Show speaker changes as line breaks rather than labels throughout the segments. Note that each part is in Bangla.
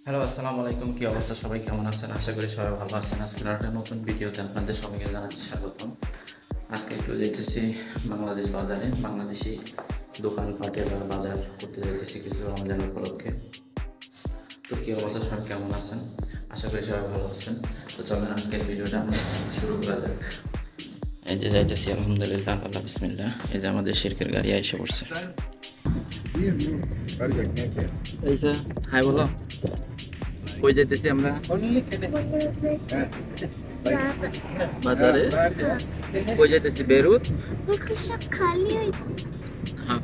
হ্যালো, আসসালামু আলাইকুম। কি অবস্থা? সবাই কেমন আছেন? আশা করি সবাই ভালো আছেন। আজকের একটা নতুন ভিডিওতে আপনাদের সবাইকে জানাচ্ছি স্বাগতম। আজকে একটু যেতেছি বাংলাদেশ বাজারে, বাংলাদেশি দোকানপাটে বা বাজার করতে যেতেছি কিছু রমজান উপলক্ষে। তো কী অবস্থা, সবাই কেমন আছেন? আশা করি সবাই ভালো আছেন। তো চলেন আজকের ভিডিওটা আমরা শুরু করা যাক। এই যে যাইতেছি, আলহামদুলিল্লাহ, আল্লাহ বিসমিল্লাহ। এই যে আমাদের শিরকের গাড়ি এসে পড়ছে। এই যে হাই বলো, কই যাইতেছি আমরা? বাজারে। কই যাইতেছি? বেরুত। হ্যাঁ,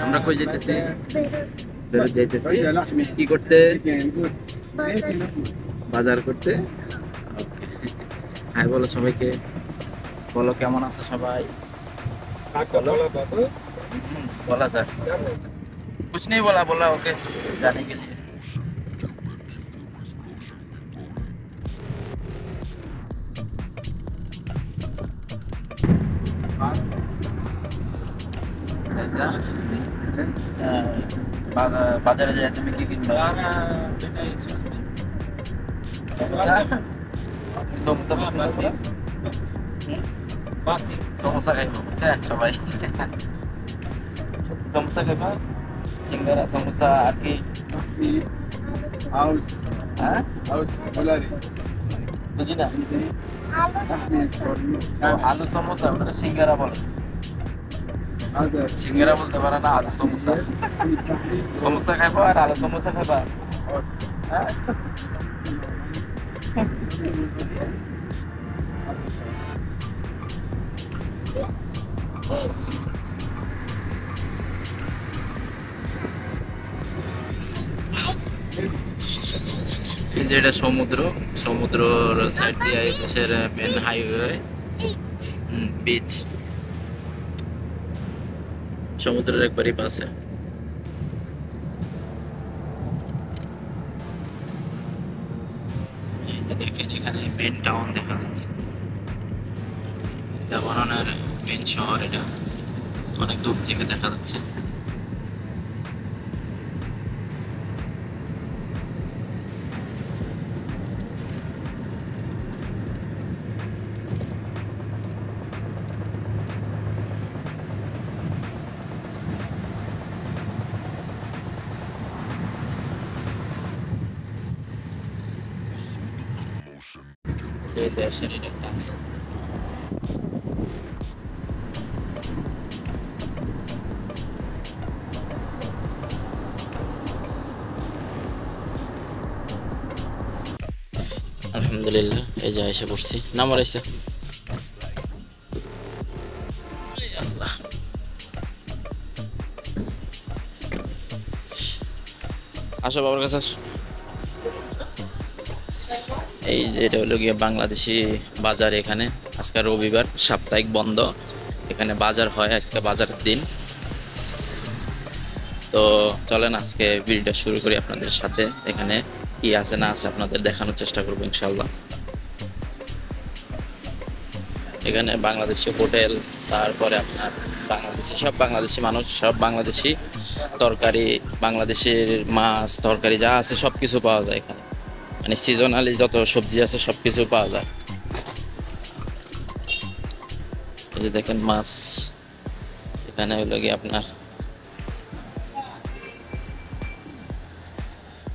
আমরা কই যাইতেছি? বেরুত যাইতেছি। কি করতে? বাজার করতে। হাই বলো সবাইকে। বলো কেমন আছে সবাই? बोला सर, कुछ नहीं बोला। बोला ओके जाने के लिए। ऐसा বাজারে যায় তুমি কি কিনবে? সমোসা সমোসা খাইবো, বুঝছেন সবাই? সমোসা খাইবা, সিঙ্গারা, সমোসা আর কি? হ্যাঁ, বুঝি না। আলু সমোসা, ওটা সিঙ্গারা বলে। সিঙ্গারা বলতে পারে না, আলু সমোসা। সমোসা খাইবো আর আলু সমোসা খাইবা? হ্যাঁ, এই যে এটা সমুদ্র, সমুদ্রর সাইড দিয়ে দেশের মেন হাইওয়ে, বিচ, সমুদ্রের একবারই পাশে। দেখেন এখানে মেন টাউন দেখা যাচ্ছে, লেবাননের মেন শহর। এটা অনেক দূর থেকে দেখা যাচ্ছে। এই দেশের এটা একটা আলহামদুলিল্লাহ। এই যে এসে পড়ছি, নাম্বার আইসা। আল্লাহ, আসো বাবার কাছে আসো। এই যে এটা হলো গিয়ে বাংলাদেশি বাজার। এখানে আজকে রবিবার, সাপ্তাহিক বন্ধ। এখানে বাজার হয়, আজকে বাজারের দিন। তো চলেন আজকে ভিডিওটা শুরু করি আপনাদের সাথে। এখানে কি আছে না আছে আপনাদের দেখানোর চেষ্টা করবো ইনশাল্লাহ। এখানে বাংলাদেশি হোটেল, তারপরে আপনার বাংলাদেশি মানুষ, সব বাংলাদেশি তরকারি, বাংলাদেশের মাছ তরকারি যা আছে সব কিছু পাওয়া যায় এখানে। মানে সিজনালি যত সবজি আছে সব কিছু পাওয়া যায়। এই যে দেখেন মাছ, এখানে হলো গিয়ে আপনার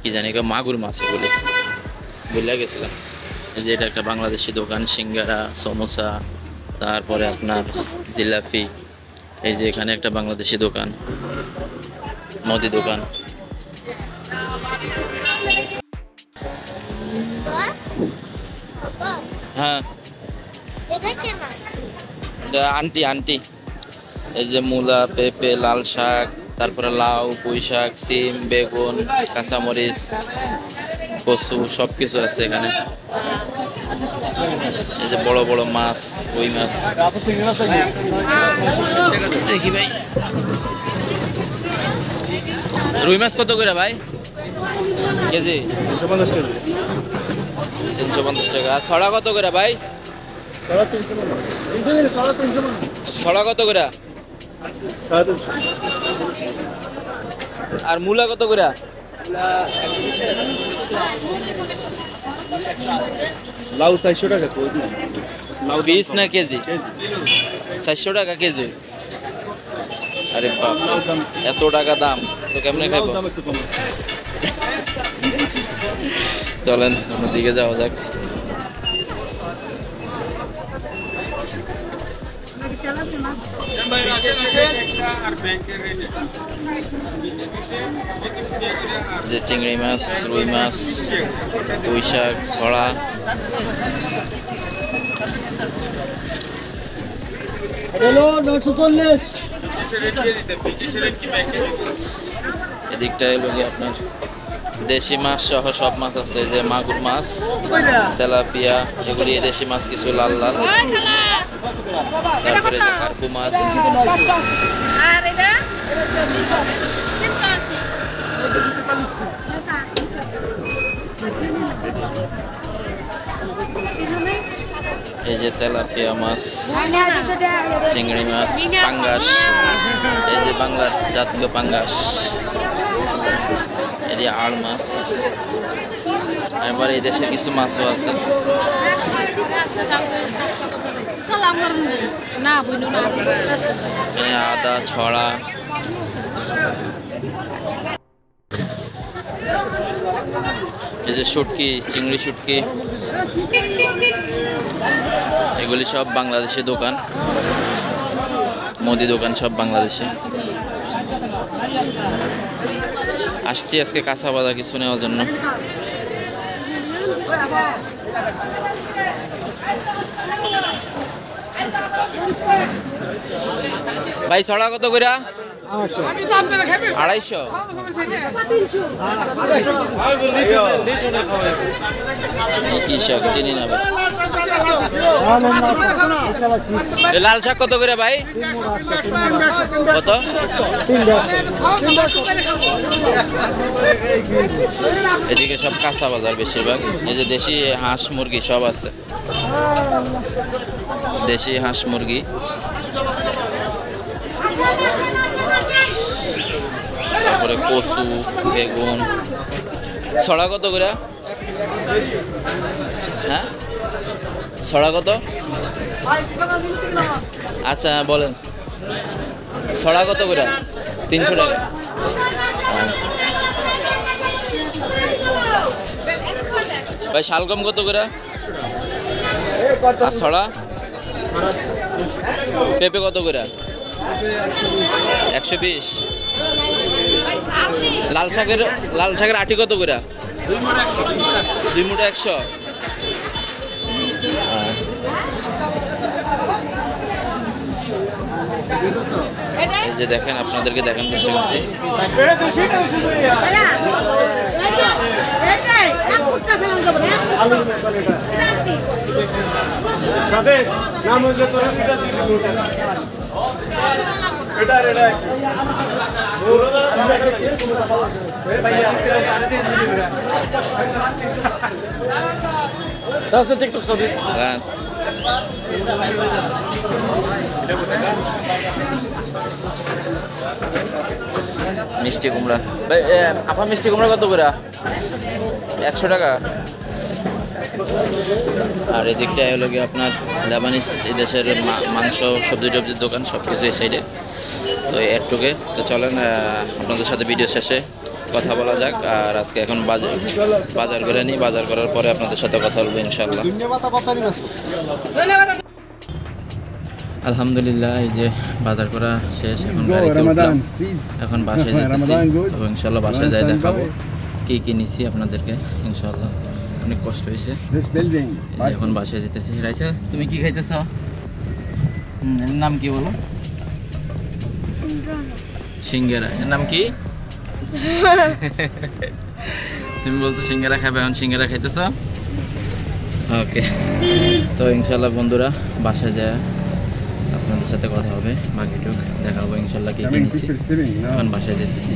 কি জানি মাগুর মাছ বলে বুঝলে গেছিলাম। এই যে এটা একটা বাংলাদেশি দোকান, সিঙ্গারা, সমোসা, তারপরে আপনার জিলাপি। এই যে এখানে একটা বাংলাদেশি দোকান, মুদি দোকান। হ্যাঁ, আন্টি আন্টি। এই যে মূলা, পেঁপে, লাল শাক, তারপরে লাউ, পুঁই শাক, সিম, বেগুন, কাঁচামরিচ, কচু সব কিছু আছে এখানে। এই যে বড় বড় মাছ, রুই মাছ। দেখি ভাই, রুই মাছ কত করে ভাই কেজি? 350 টাকা। আর ছড়া কত করে ভাই? ছড়া কত করে? আর মূলা কত করে?
লাউ 400 টাকা তো লাউ
পিস না কেজি? 400 টাকা কেজি। আরে বাপ, এত টাকা দাম তো কেমনে খাইব?
দাম একটু কম আছে।
চলেন অন্যদিকে যাওয়া যাক। যে চিংড়ি মাছ, রুই মাছ, পুঁই শাক, ছড়া, এদিকটা এলো কি আপনার দেশি মাছ সহ সব মাছ আছে, যে মাগুর মাছ, তেলাপিয়া, এগুলি দেশি মাছ কিছু লাল লাল, তারপরে যে কার্পু মাছ, এই যে তেলাপিয়া মাছ, চিংড়ি মাছ, পাঙ্গাস, এই যে বাংলার জাতীয় পাঙ্গাস, এটি আড় মাছ, এবার এই দেশের কিছু মাছও আছে। আদা, ছড়া, এই যে শুটকি, চিংড়ি শুটকি, এগুলি সব বাংলাদেশি দোকান, মুদি দোকান সব বাংলাদেশে। আসছি আজকে কাঁচা বাজার কিছু নেওয়ার জন্য। ভাই ছড়া কত করে? 250। কি শাক চিনি না ভাই। লাল শাক কত করে ভাই? কত? এদিকে সব কাঁচা বাজার বেশিরভাগ। এই যে দেশি হাঁস মুরগি সব আছে, দেশি হাঁস মুরগি। তারপরে কচু, বেগুন। ছড়া কত করে? হ্যাঁ, ছড়া কত? আচ্ছা বলেন, ছড়া কত করে? 300 টাকা। ভাই শালগম কত করে? আর ছড়া? পেঁপে কত করে? 120। লাল শাকের আটি কত করে? 2 মুঠা 100। এই যে দেখেন, আপনাদেরকে দেখান চেষ্টা করছি। মিষ্টি কুমড়া ভাই, আপা মিষ্টি কুমড়া কত করে? 100 টাকা। আর এদিকটা হলো কি আপনার লেবানিস, এই দেশের মাংস, সবজি টবজির দোকান, সব কিছু এই সাইডে। তো এরটুকে তো চলেন আপনাদের সাথে ভিডিও শেষে কথা বলা যাক। আর আজকে এখন বাজার করে নিই, বাজার করার পরে আপনাদের সাথে কথা বলবো ইনশাল্লাহ। আলহামদুলিল্লাহ, এই যে বাজার করা শেষ, এখন গাড়িতে উঠলাম, এখন বাসায় যেতেছি। তো ইনশাল্লাহ বাসায় যাই দেখাবো কি কি নিছি আপনাদেরকে ইনশাল্লাহ। অনেক কষ্ট হয়েছে, এখন বাসায় যেতেছি। রাইসা, তুমি কি খাইতেছ? এর নাম কি বলো? সিঙ্গারা। এর নাম কি? তুমি বলছো সিঙ্গারা খাবে, এখন সিঙ্গারা খাইতেছ? ওকে, তো ইনশাল্লাহ বন্ধুরা বাসায় যায় আপনাদের সাথে কথা হবে, বাকিটুক দেখাবো ইনশাল্লাহ কি কিনেছি। এখন বাসায় যেতেছি।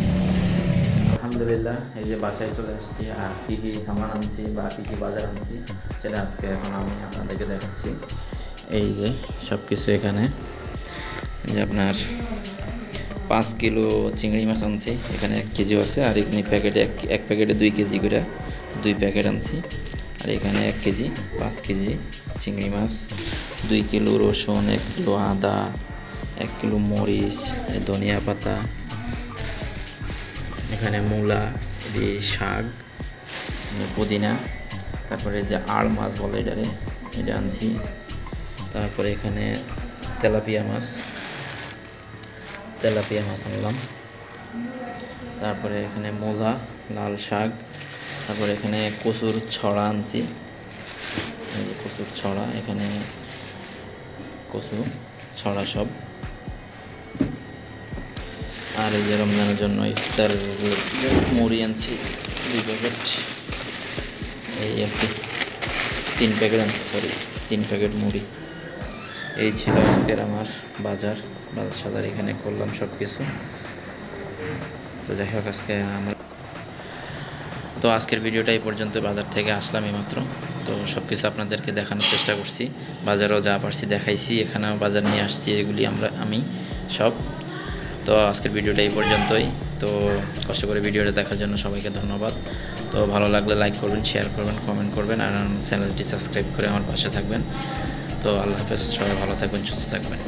আলহামদুলিল্লাহ, এই যে বাসায় চলে আসছি, আর কী কী সামান আনছি বা কী কী বাজার আনছি সেটা আজকে এখন আমি আপনাদেরকে দেখাচ্ছি। এই যে সব কিছু এখানে, যে আপনার 5 কিলো চিংড়ি মাছ আনছি, এখানে 1 কেজিও আছে, আর এখানে প্যাকেটে এক প্যাকেটে 2 কেজি করে 2 প্যাকেট আনছি। আর এখানে 1 কেজি 5 কেজি চিংড়ি মাছ, 2 কিলো রসুন, 1 কিলো আদা, 1 কিলো মরিচ, ধনিয়া পাতা, এখানে মূলা, শাক, পুদিনা, তারপরে যে আড় মাছ বলে এটারে, এটা আনছি। তারপরে এখানে তেলাপিয়া মাছ আনলাম। তারপরে এখানে মূলা, লাল শাক, তারপরে এখানে কচুর ছড়া আনছি, কচুর ছড়া, এখানে কচু ছড়া সব। আর এই যে রমজানের জন্য ইফতার মুড়ি আনছি 2 প্যাকেট, এই আর কি 3 প্যাকেট আনছি, 3 প্যাকেট মুড়ি। এই ছিল আজকের আমার বাজার সাজার, এখানে করলাম সব কিছু। তো যাই হোক আজকের ভিডিওটা এই পর্যন্ত। বাজার থেকে আসলাম এইমাত্র, তো সব কিছু আপনাদেরকে দেখানোর চেষ্টা করছি। বাজারও যা পারছি দেখাইছি, এখানেও বাজার নিয়ে আসছি, এগুলি আমি সব। তো আজকের ভিডিওটা এই পর্যন্তই। তো কষ্ট করে ভিডিওটা দেখার জন্য সবাইকে ধন্যবাদ। তো ভালো লাগলে লাইক করবেন, শেয়ার করবেন, কমেন্ট করবেন, আর চ্যানেলটি সাবস্ক্রাইব করে আমার পাশে থাকবেন। তো আল্লাহ হাফেজ, সবাই ভালো থাকবেন, সুস্থ থাকবেন।